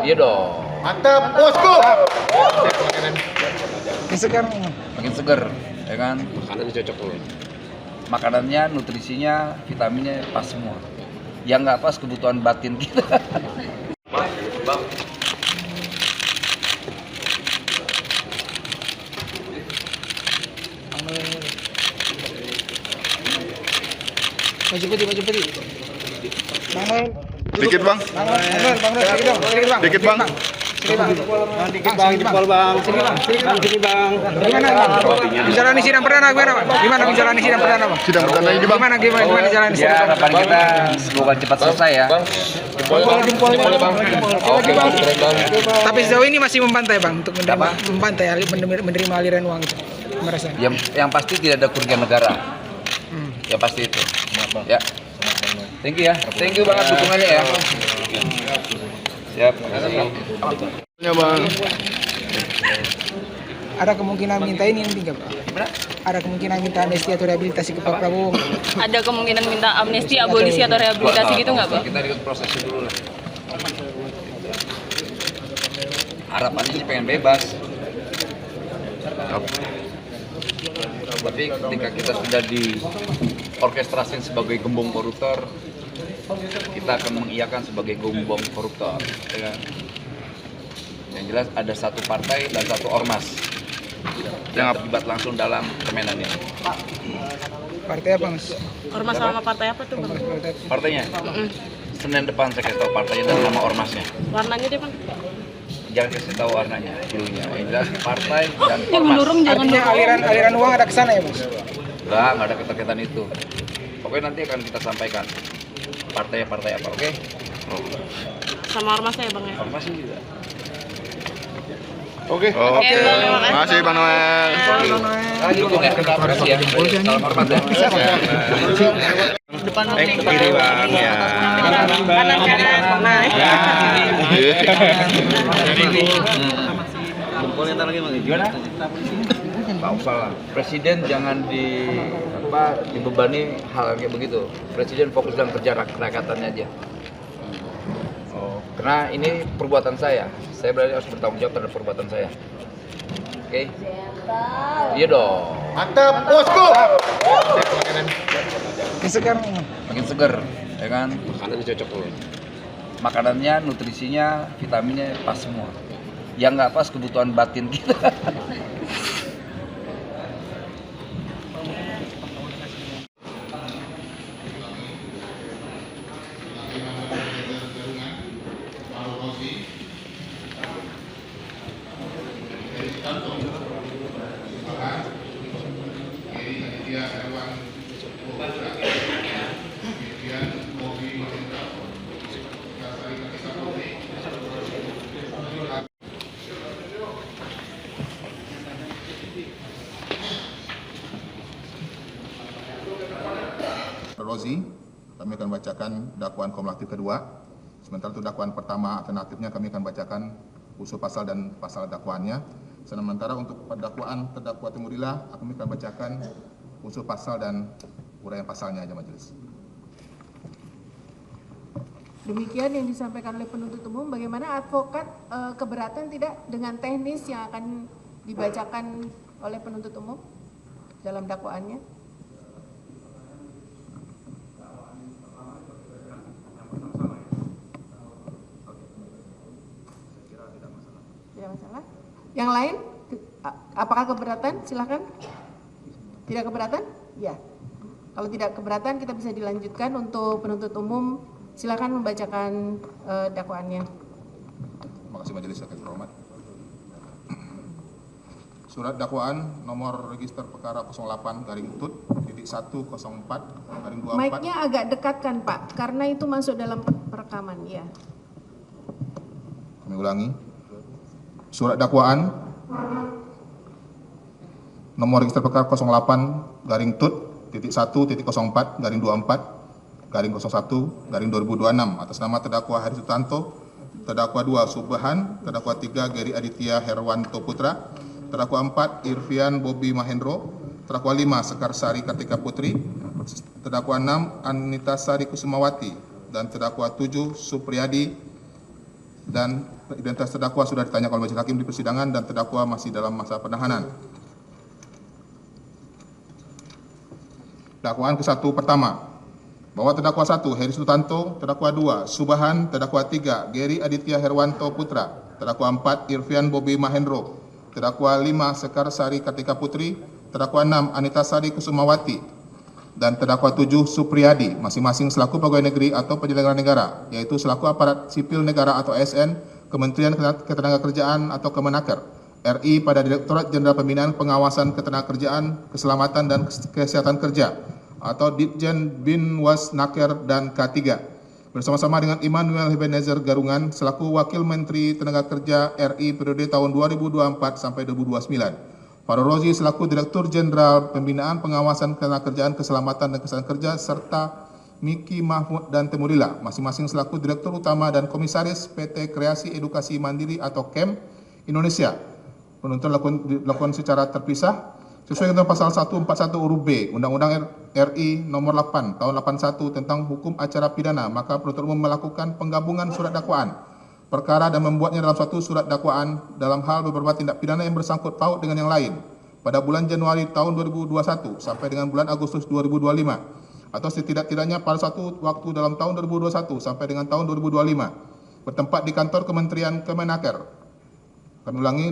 Iya dong. Mantap, bosku. Makin seger, ya kan? Makanannya cocok loh. Makanannya, nutrisinya, vitaminnya pas semua. Yang nggak pas kebutuhan batin kita. Bang. Maju putih. Dikit bang. Dikit bang. Dikit bang, jempol bang. Sini bang. Gimana? Menjalani sidang perdana gimana, Pak? Gimana menjalani sidang perdana, Pak? Sidang perdana ini bang. Gimana jalan sidang? Ya, harapan kita semoga cepat selesai ya. Jempol bang. Oke bang, keren bang. Tapi sejauh ini masih membantai, Bang, untuk menerima aliran uang itu. Merasa. Yang pasti tidak ada kerugian negara. Yang pasti itu. Ya. Thank you ya. Thank you banget dukungannya ya. Siap. Ya bang. Ada kemungkinan minta ini nanti nggak, Pak? Ada kemungkinan minta amnesti atau rehabilitasi ke Pak Prabowo? Ada kemungkinan minta amnesti, abolisi atau rehabilitasi gitu nggak, Pak? Kita ikut prosesnya dulu lah. Harapannya sih pengen bebas. Tapi ketika kita sudah diorkestrasi sebagai gembong koruptor, kita akan mengiyakan sebagai gembong koruptor. Ya kan? Yang jelas ada satu partai dan satu ormas yang terlibat langsung dalam permainan ini. Partai apa, Mas? Ormas sama partai apa tuh, Bang? Partainya? Senin depan saya kasih tahu partainya dan nama ormasnya. Warnanya deh, Bang. Jangan kasih tahu warnanya, dulunya. Yang jelas partai dan Ya, ormas. mendorong jangan Artinya dorong. aliran uang ada ke sana ya, Mas? Nggak ada keterkaitan itu. Pokoknya nanti akan kita sampaikan partai-partai apa, oke? Sama ormasnya ya, Bang ya? Ormasnya juga. Oke. Oke, Bang. Makasih Bang Noel. Dukung ya, kasih ya. Salam hormat ya. Depan Kiri bang ya. kanan. Nah. Gimana? Nggak usah lah. Presiden jangan dibebani hal kayak begitu. Presiden fokus dalam kerja rakyatannya aja. Karena ini perbuatan saya berarti harus bertanggung jawab terhadap perbuatan saya. Oke? Iya dong. Mantap, bosku. Makin seger, ya kan? Makanannya cocok loh. Makanannya, nutrisinya, vitaminnya pas semua. Yang nggak pas kebutuhan batin kita. Rozi, kami akan bacakan dakwaan kumulatif kedua. Sementara untuk dakwaan pertama alternatifnya kami akan bacakan usul pasal dan pasal dakwaannya. Sementara untuk dakwaan terdakwa Temurillah, kami akan bacakan usul pasal dan uraian pasalnya aja majelis. Demikian yang disampaikan oleh penuntut umum. Bagaimana advokat keberatan tidak dengan teknis yang akan dibacakan oleh penuntut umum dalam dakwaannya? Tidak masalah. Yang lain, apakah keberatan? Silakan. Tidak keberatan? Ya. Kalau tidak keberatan, kita bisa dilanjutkan untuk penuntut umum. Silakan membacakan dakwaannya. Terima kasih majelis yang terhormat. Surat dakwaan nomor register perkara 08/TUT.104/24. Mic-nya agak dekatkan, Pak, karena itu masuk dalam perekaman, ya. Kami ulangi. Surat dakwaan nomor register perkara 08/TUT.1.04/24/01/2026 atas nama terdakwa Hari Sutanto, terdakwa 2 Subhan, terdakwa 3 Geri Aditya Herwanto Putra, terdakwa 4 Irfian Bobi Mahendro, terdakwa 5 Sekar Sari Kartika Putri, terdakwa 6 Anita Sari Kusumawati, dan terdakwa 7 Supriyadi dan identitas terdakwa sudah ditanyakan oleh majelis hakim di persidangan dan terdakwa masih dalam masa penahanan. Dakwaan ke-1 pertama, bahwa terdakwa 1 Heri Sutanto, terdakwa 2 Subahan, terdakwa 3 Gary Aditya Herwanto Putra, terdakwa 4 Irfian Bobi Mahendro, terdakwa 5 Sekar Sari Kartika Putri, terdakwa 6 Anita Sari Kusumawati, dan terdakwa 7 Supriyadi, masing-masing selaku pegawai negeri atau penyelenggara negara, yaitu selaku aparat sipil negara atau ASN, Kementerian Ketenagakerjaan atau Kemenaker, RI pada Direktorat Jenderal Pembinaan Pengawasan Ketenagakerjaan, Keselamatan dan Kesehatan Kerja, atau Ditjen Binwas Naker dan K3, bersama-sama dengan Immanuel Ebenezer Garungan selaku Wakil Menteri Tenaga Kerja RI periode tahun 2024 sampai 2029. Farul Rozi selaku Direktur Jenderal Pembinaan Pengawasan Ketenagakerjaan, Keselamatan dan Kesehatan Kerja, serta Miki Mahmud dan Temurila, masing-masing selaku Direktur Utama dan Komisaris PT Kreasi Edukasi Mandiri atau KEM Indonesia. Penuntut dilakukan secara terpisah sesuai dengan pasal 141 huruf B Undang-Undang RI nomor 8 tahun 81 tentang hukum acara pidana, maka penuntut umum melakukan penggabungan surat dakwaan perkara dan membuatnya dalam suatu surat dakwaan dalam hal beberapa tindak pidana yang bersangkut paut dengan yang lain pada bulan Januari tahun 2021 sampai dengan bulan Agustus 2025, atau setidak-tidaknya pada satu waktu dalam tahun 2021 sampai dengan tahun 2025, bertempat di kantor Kementerian Kemenaker. Kami ulangi,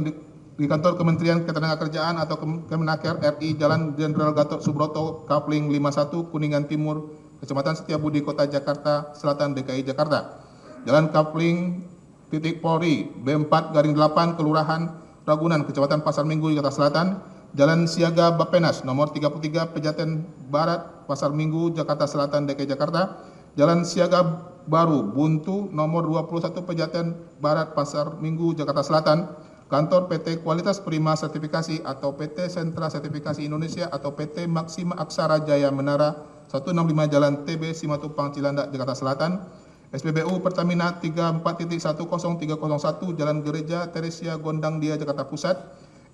di kantor Kementerian Ketenagakerjaan atau Kemenaker RI, Jalan Jenderal Gatot Subroto, Kapling 51, Kuningan Timur, Kecamatan Setiabudi, Kota Jakarta Selatan, DKI Jakarta. Jalan Kapling titik Polri, B4/8, Kelurahan Ragunan, Kecamatan Pasar Minggu, Jakarta Selatan. Jalan Siaga Bapenas nomor 33, Pejaten Barat, Pasar Minggu, Jakarta Selatan, DKI Jakarta. Jalan Siaga Baru Buntu nomor 21, Pejaten Barat, Pasar Minggu, Jakarta Selatan. Kantor PT Kualitas Prima Sertifikasi atau PT Sentra Sertifikasi Indonesia atau PT Maksima Aksara Jaya Menara 165 Jalan TB Simatupang Cilandak, Jakarta Selatan. SPBU Pertamina 34.10301 Jalan Gereja Teresia Gondang Dia, Jakarta Pusat.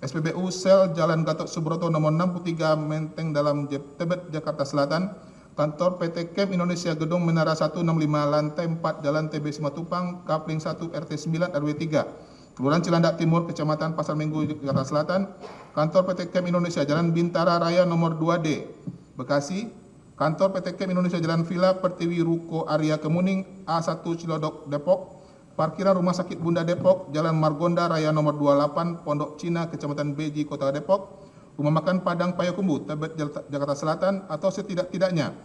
SPBU Sel Jalan Gatot Subroto nomor 63 Menteng Dalam Tebet, Jakarta Selatan. Kantor PT KEM Indonesia Gedung Menara 165 lantai 4 Jalan TB Simatupang, Kapling 1 RT 9 RW 3, Kelurahan Cilandak Timur, Kecamatan Pasar Minggu, Jakarta Selatan. Kantor PT KEM Indonesia Jalan Bintara Raya nomor 2D, Bekasi. Kantor PT KEM Indonesia Jalan Villa Pertiwi Ruko Arya Kemuning A1 Cilodok, Depok. Parkiran Rumah Sakit Bunda Depok, Jalan Margonda Raya nomor 28, Pondok Cina, Kecamatan Beji, Kota Depok. Rumah Makan Padang Payakumbu, Tebet, Jakarta Selatan, atau setidak-tidaknya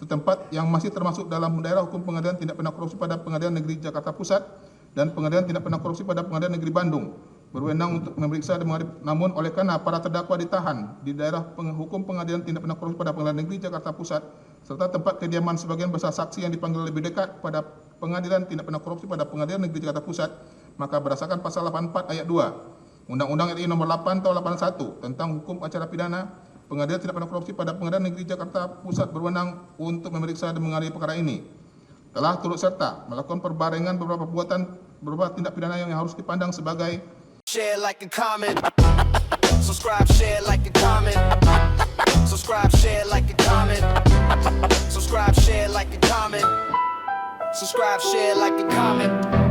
tempat yang masih termasuk dalam daerah hukum Pengadilan Tindak Pidana Korupsi pada Pengadilan Negeri Jakarta Pusat dan Pengadilan Tindak Pidana Korupsi pada Pengadilan Negeri Bandung, berwenang untuk memeriksa dan mengadili. Namun oleh karena para terdakwa ditahan di daerah hukum Pengadilan Tindak Pidana Korupsi pada Pengadilan Negeri Jakarta Pusat, serta tempat kediaman sebagian besar saksi yang dipanggil lebih dekat pada Pengadilan Tindak Pidana Korupsi pada Pengadilan Negeri Jakarta Pusat, maka berdasarkan pasal 84 ayat 2 Undang-Undang RI nomor 8 tahun 81 tentang hukum acara pidana, Pengadilan Tindak Pidana Korupsi pada Pengadilan Negeri Jakarta Pusat berwenang untuk memeriksa dan mengadili perkara ini. Telah turut serta melakukan perbarengan beberapa tindak pidana yang harus dipandang sebagai share, like, and comment. Subscribe, share, like, and comment. Subscribe, share, like, and comment. Subscribe, share, like, and comment. Subscribe, share, like, and comment.